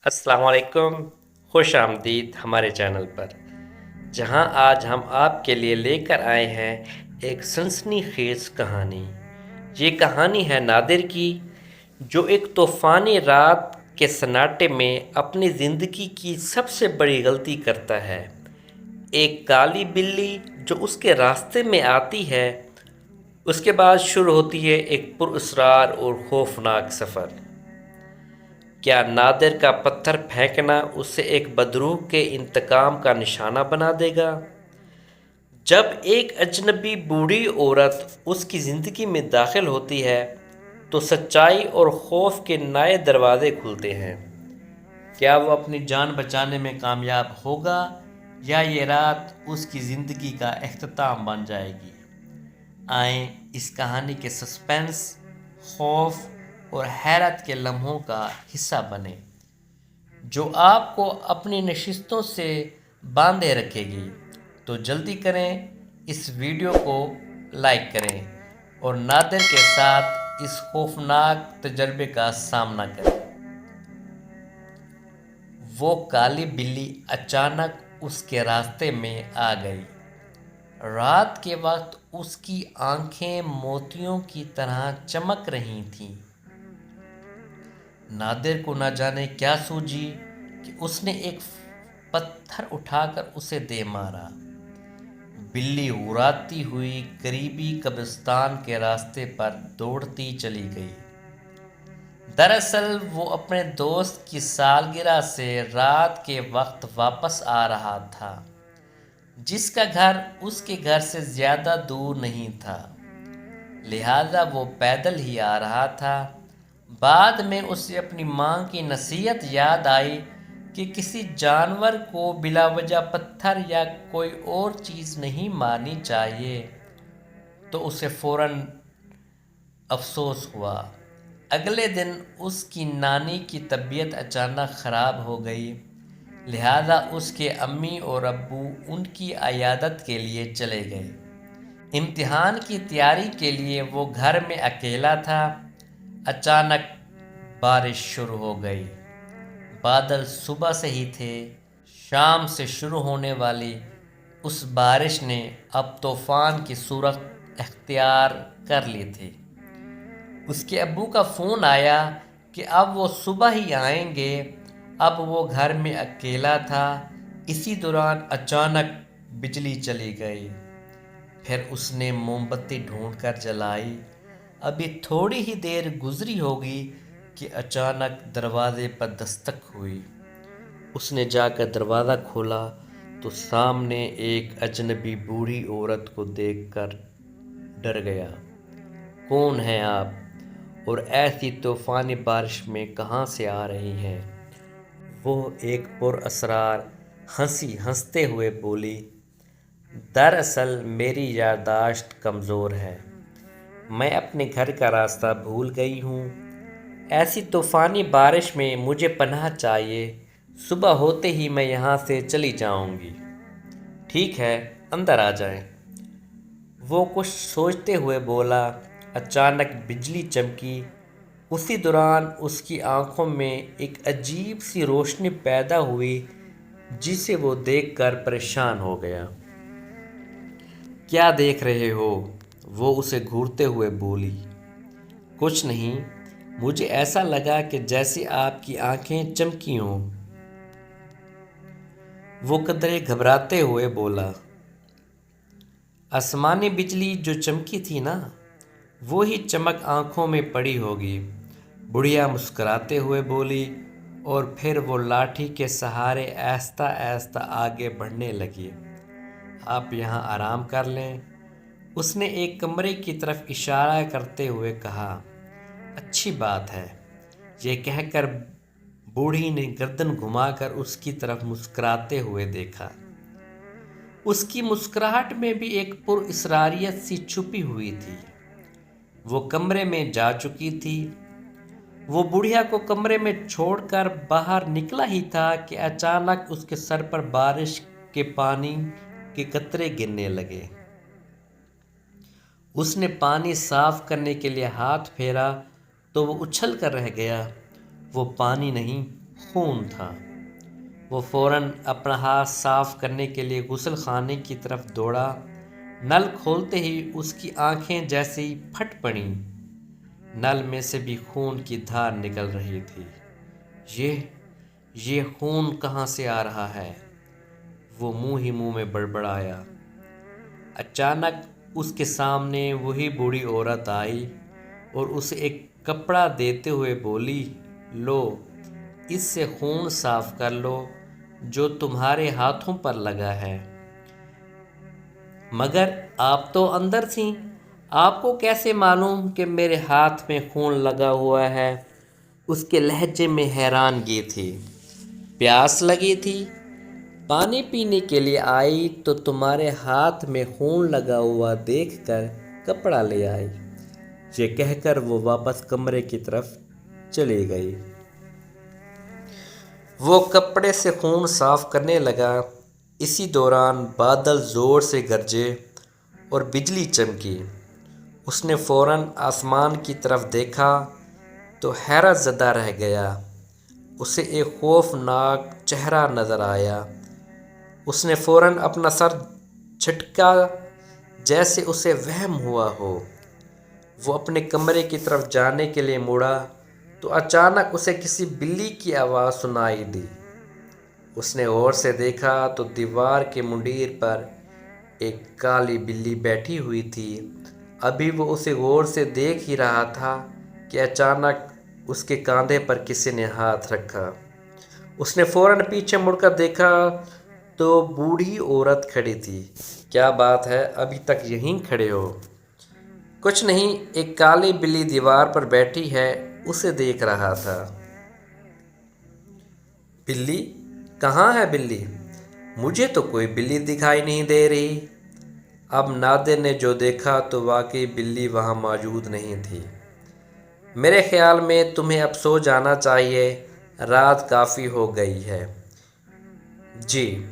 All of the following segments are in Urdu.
السلام علیکم، خوش آمدید ہمارے چینل پر، جہاں آج ہم آپ کے لیے لے کر آئے ہیں ایک سنسنی خیز کہانی۔ یہ کہانی ہے نادر کی، جو ایک طوفانی رات کے سناٹے میں اپنی زندگی کی سب سے بڑی غلطی کرتا ہے۔ ایک کالی بلی جو اس کے راستے میں آتی ہے، اس کے بعد شروع ہوتی ہے ایک پراسرار اور خوفناک سفر۔ کیا نادر کا پتھر پھینکنا اسے ایک بدروح کے انتقام کا نشانہ بنا دے گا؟ جب ایک اجنبی بوڑھی عورت اس کی زندگی میں داخل ہوتی ہے تو سچائی اور خوف کے نئے دروازے کھلتے ہیں۔ کیا وہ اپنی جان بچانے میں کامیاب ہوگا یا یہ رات اس کی زندگی کا اختتام بن جائے گی؟ آئیں اس کہانی کے سسپنس، خوف اور حیرت کے لمحوں کا حصہ بنیں، جو آپ کو اپنی نشستوں سے باندھے رکھے گی۔ تو جلدی کریں، اس ویڈیو کو لائک کریں اور نادر کے ساتھ اس خوفناک تجربے کا سامنا کریں۔ وہ کالی بلی اچانک اس کے راستے میں آ گئی۔ رات کے وقت اس کی آنکھیں موتیوں کی طرح چمک رہی تھیں۔ نادر کو نہ جانے کیا سوجی کہ اس نے ایک پتھر اٹھا کر اسے دے مارا۔ بلی ہراتی ہوئی قریبی قبرستان کے راستے پر دوڑتی چلی گئی۔ دراصل وہ اپنے دوست کی سالگرہ سے رات کے وقت واپس آ رہا تھا، جس کا گھر اس کے گھر سے زیادہ دور نہیں تھا، لہذا وہ پیدل ہی آ رہا تھا۔ بعد میں اسے اپنی ماں کی نصیحت یاد آئی کہ کسی جانور کو بلا وجہ پتھر یا کوئی اور چیز نہیں مارنی چاہیے، تو اسے فوراً افسوس ہوا۔ اگلے دن اس کی نانی کی طبیعت اچانک خراب ہو گئی، لہذا اس کے امی اور ابو ان کی عیادت کے لیے چلے گئے۔ امتحان کی تیاری کے لیے وہ گھر میں اکیلا تھا۔ اچانک بارش شروع ہو گئی۔ بادل صبح سے ہی تھے۔ شام سے شروع ہونے والی اس بارش نے اب طوفان کی صورت اختیار کر لی تھی۔ اس کے ابو کا فون آیا کہ اب وہ صبح ہی آئیں گے۔ اب وہ گھر میں اکیلا تھا۔ اسی دوران اچانک بجلی چلی گئی۔ پھر اس نے موم بتی ڈھونڈ کر جلائی۔ ابھی تھوڑی ہی دیر گزری ہوگی کہ اچانک دروازے پر دستک ہوئی۔ اس نے جا کر دروازہ کھولا تو سامنے ایک اجنبی بوڑھی عورت کو دیکھ کر ڈر گیا۔ کون ہیں آپ اور ایسی طوفانی بارش میں کہاں سے آ رہی ہیں؟ وہ ایک پراسرار ہنسی ہنستے ہوئے بولی، دراصل میری یادداشت کمزور ہے، میں اپنے گھر کا راستہ بھول گئی ہوں۔ ایسی طوفانی بارش میں مجھے پناہ چاہیے، صبح ہوتے ہی میں یہاں سے چلی جاؤں گی۔ ٹھیک ہے، اندر آ جائیں۔ وہ کچھ سوچتے ہوئے بولا۔ اچانک بجلی چمکی۔ اسی دوران اس کی آنکھوں میں ایک عجیب سی روشنی پیدا ہوئی جسے وہ دیکھ کر پریشان ہو گیا۔ کیا دیکھ رہے ہو؟ وہ اسے گھورتے ہوئے بولی۔ کچھ نہیں، مجھے ایسا لگا کہ جیسے آپ کی آنکھیں چمکی ہوں۔ وہ قدرے گھبراتے ہوئے بولا۔ آسمانی بجلی جو چمکی تھی نا، وہی چمک آنکھوں میں پڑی ہوگی، بڑھیا مسکراتے ہوئے بولی، اور پھر وہ لاٹھی کے سہارے آہستہ آہستہ آگے بڑھنے لگی۔ آپ یہاں آرام کر لیں، اس نے ایک کمرے کی طرف اشارہ کرتے ہوئے کہا۔ اچھی بات ہے، یہ کہہ کر بوڑھی نے گردن گھما کر اس کی طرف مسکراتے ہوئے دیکھا۔ اس کی مسکراہٹ میں بھی ایک پراسراریت سی چھپی ہوئی تھی۔ وہ کمرے میں جا چکی تھی۔ وہ بڑھیا کو کمرے میں چھوڑ کر باہر نکلا ہی تھا کہ اچانک اس کے سر پر بارش کے پانی کے قطرے گرنے لگے۔ اس نے پانی صاف کرنے کے لیے ہاتھ پھیرا تو وہ اچھل کر رہ گیا۔ وہ پانی نہیں، خون تھا۔ وہ فوراً اپنا ہاتھ صاف کرنے کے لیے غسل خانے کی طرف دوڑا۔ نل کھولتے ہی اس کی آنکھیں جیسے ہی پھٹ پڑیں۔ نل میں سے بھی خون کی دھار نکل رہی تھی۔ یہ خون کہاں سے آ رہا ہے؟ وہ منہ ہی منہ میں بڑبڑایا۔ اچانک اس کے سامنے وہی بوڑھی عورت آئی اور اسے ایک کپڑا دیتے ہوئے بولی، لو، اس سے خون صاف کر لو جو تمہارے ہاتھوں پر لگا ہے۔ مگر آپ تو اندر تھیں، آپ کو کیسے معلوم کہ میرے ہاتھ میں خون لگا ہوا ہے؟ اس کے لہجے میں حیرانگی تھی۔ پیاس لگی تھی، پانی پینے کے لیے آئی تو تمہارے ہاتھ میں خون لگا ہوا دیکھ کر کپڑا لے آئی۔ یہ کہہ کر وہ واپس کمرے کی طرف چلی گئی۔ وہ کپڑے سے خون صاف کرنے لگا۔ اسی دوران بادل زور سے گرجے اور بجلی چمکی۔ اس نے فوراً آسمان کی طرف دیکھا تو حیرت زدہ رہ گیا۔ اسے ایک خوفناک چہرہ نظر آیا۔ اس نے فوراً اپنا سر جھٹکا جیسے اسے وہم ہوا ہو۔ وہ اپنے کمرے کی طرف جانے کے لیے مڑا تو اچانک اسے کسی بلی کی آواز سنائی دی۔ اس نے غور سے دیکھا تو دیوار کے منڈیر پر ایک کالی بلی بیٹھی ہوئی تھی۔ ابھی وہ اسے غور سے دیکھ ہی رہا تھا کہ اچانک اس کے کاندھے پر کسی نے ہاتھ رکھا۔ اس نے فوراً پیچھے مڑ کر دیکھا تو بوڑھی عورت کھڑی تھی۔ کیا بات ہے، ابھی تک یہیں کھڑے ہو؟ کچھ نہیں، ایک کالی بلی دیوار پر بیٹھی ہے، اسے دیکھ رہا تھا۔ بلی؟ کہاں ہے بلی؟ مجھے تو کوئی بلی دکھائی نہیں دے رہی۔ اب نادر نے جو دیکھا تو واقعی بلی وہاں موجود نہیں تھی۔ میرے خیال میں تمہیں اب سو جانا چاہیے، رات کافی ہو گئی ہے۔ جی،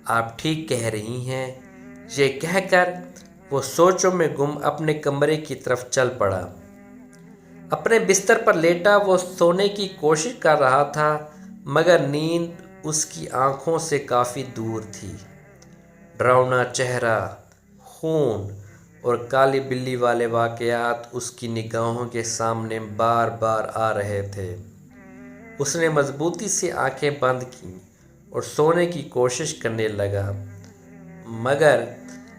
آپ ٹھیک کہہ رہی ہیں۔ یہ کہہ کر وہ سوچوں میں گم اپنے کمرے کی طرف چل پڑا۔ اپنے بستر پر لیٹا وہ سونے کی کوشش کر رہا تھا، مگر نیند اس کی آنکھوں سے کافی دور تھی۔ ڈراؤنا چہرہ، خون اور کالی بلی والے واقعات اس کی نگاہوں کے سامنے بار بار آ رہے تھے۔ اس نے مضبوطی سے آنکھیں بند کیں اور سونے کی کوشش کرنے لگا، مگر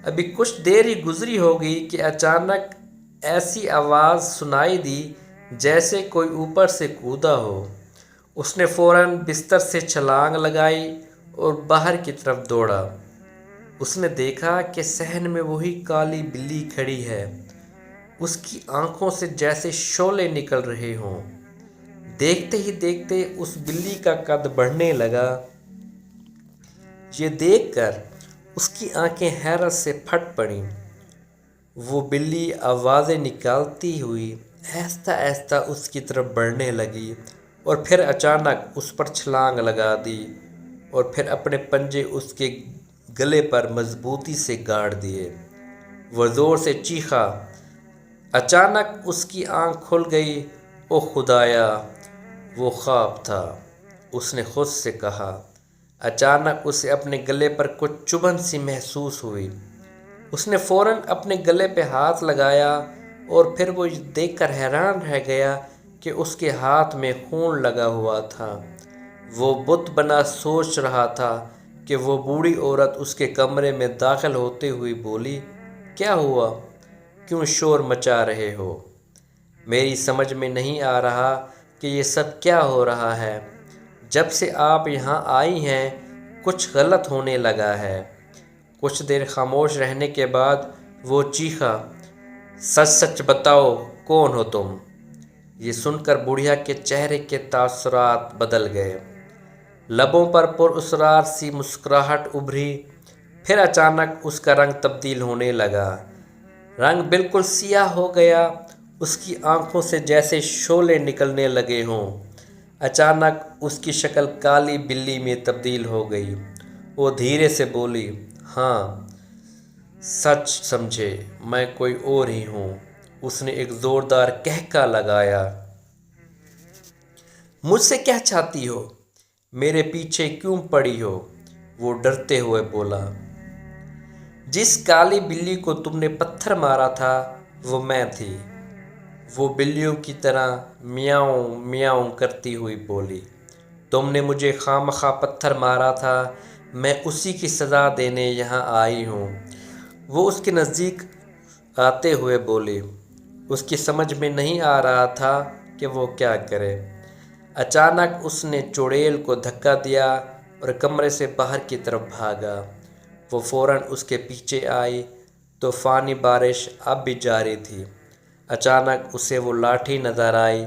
ابھی کچھ دیر ہی گزری ہوگی کہ اچانک ایسی آواز سنائی دی جیسے کوئی اوپر سے کودا ہو۔ اس نے فوراً بستر سے چھلانگ لگائی اور باہر کی طرف دوڑا۔ اس نے دیکھا کہ صحن میں وہی کالی بلی کھڑی ہے۔ اس کی آنکھوں سے جیسے شعلے نکل رہے ہوں۔ دیکھتے ہی دیکھتے اس بلی کا قد بڑھنے لگا۔ یہ دیکھ کر اس کی آنکھیں حیرت سے پھٹ پڑیں۔ وہ بلی آوازیں نکالتی ہوئی آہستہ آہستہ اس کی طرف بڑھنے لگی اور پھر اچانک اس پر چھلانگ لگا دی اور پھر اپنے پنجے اس کے گلے پر مضبوطی سے گاڑ دیے۔ وہ زور سے چیخا۔ اچانک اس کی آنکھ کھل گئی۔ او خدایا، وہ خواب تھا، اس نے خود سے کہا۔ اچانک اسے اپنے گلے پر کچھ چبھن سی محسوس ہوئی۔ اس نے فوراً اپنے گلے پہ ہاتھ لگایا اور پھر وہ دیکھ کر حیران رہ گیا کہ اس کے ہاتھ میں خون لگا ہوا تھا۔ وہ بت بنا سوچ رہا تھا کہ وہ بوڑھی عورت اس کے کمرے میں داخل ہوتے ہوئی بولی، کیا ہوا؟ کیوں شور مچا رہے ہو؟ میری سمجھ میں نہیں آ رہا کہ یہ سب کیا ہو رہا ہے۔ جب سے آپ یہاں آئی ہیں کچھ غلط ہونے لگا ہے۔ کچھ دیر خاموش رہنے کے بعد وہ چیخا، سچ سچ بتاؤ، کون ہو تم؟ یہ سن کر بڑھیا کے چہرے کے تاثرات بدل گئے۔ لبوں پر پراسرار سی مسکراہٹ ابھری، پھر اچانک اس کا رنگ تبدیل ہونے لگا۔ رنگ بالکل سیاہ ہو گیا، اس کی آنکھوں سے جیسے شعلے نکلنے لگے ہوں۔ اچانک اس کی شکل کالی بلی میں تبدیل ہو گئی۔ وہ دھیرے سے بولی، ہاں، سچ سمجھے، میں کوئی اور ہی ہوں۔ اس نے ایک زوردار قہقہ لگایا۔ مجھ سے کیا چاہتی ہو؟ میرے پیچھے کیوں پڑی ہو؟ وہ ڈرتے ہوئے بولا۔ جس کالی بلی کو تم نے پتھر مارا تھا وہ میں تھی، وہ بلیوں کی طرح میاؤں میاؤں کرتی ہوئی بولی۔ تم نے مجھے خواہ مخواہ پتھر مارا تھا، میں اسی کی سزا دینے یہاں آئی ہوں۔ وہ اس کے نزدیک آتے ہوئے بولی۔ اس کی سمجھ میں نہیں آ رہا تھا کہ وہ کیا کرے۔ اچانک اس نے چڑیل کو دھکا دیا اور کمرے سے باہر کی طرف بھاگا۔ وہ فوراً اس کے پیچھے آئی۔ طوفانی بارش اب بھی جاری تھی۔ اچانک اسے وہ لاٹھی نظر آئی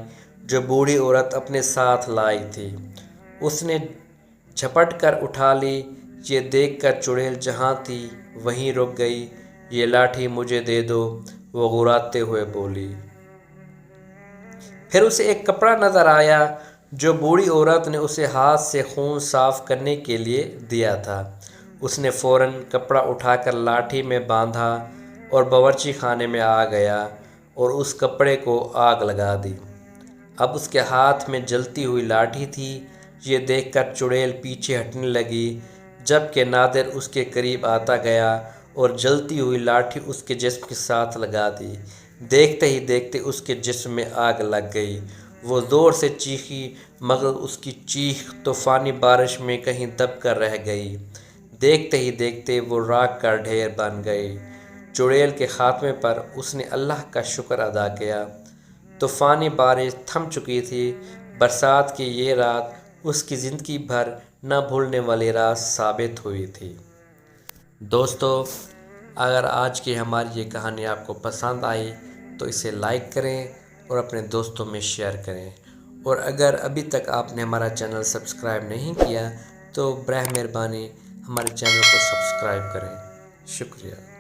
جو بوڑھی عورت اپنے ساتھ لائی تھی۔ اس نے جھپٹ کر اٹھا لی۔ یہ دیکھ کر چڑیل جہاں تھی وہیں رک گئی۔ یہ لاٹھی مجھے دے دو، وہ گھراتے ہوئے بولی۔ پھر اسے ایک کپڑا نظر آیا جو بوڑھی عورت نے اسے ہاتھ سے خون صاف کرنے کے لیے دیا تھا۔ اس نے فوراً کپڑا اٹھا کر لاٹھی میں باندھا اور باورچی خانے میں آ گیا اور اس کپڑے کو آگ لگا دی۔ اب اس کے ہاتھ میں جلتی ہوئی لاٹھی تھی۔ یہ دیکھ کر چڑیل پیچھے ہٹنے لگی، جبکہ نادر اس کے قریب آتا گیا اور جلتی ہوئی لاٹھی اس کے جسم کے ساتھ لگا دی۔ دیکھتے ہی دیکھتے اس کے جسم میں آگ لگ گئی۔ وہ زور سے چیخی مگر اس کی چیخ طوفانی بارش میں کہیں دب کر رہ گئی۔ دیکھتے ہی دیکھتے وہ راکھ کا ڈھیر بن گئی۔ چڑیل کے خاتمے پر اس نے اللہ کا شکر ادا کیا۔ طوفانی بارش تھم چکی تھی۔ برسات کی یہ رات اس کی زندگی بھر نہ بھولنے والی رات ثابت ہوئی تھی۔ دوستو، اگر آج کی ہماری یہ کہانی آپ کو پسند آئی تو اسے لائک کریں اور اپنے دوستوں میں شیئر کریں، اور اگر ابھی تک آپ نے ہمارا چینل سبسکرائب نہیں کیا تو براہ مہربانی ہمارے چینل کو سبسکرائب کریں۔ شکریہ۔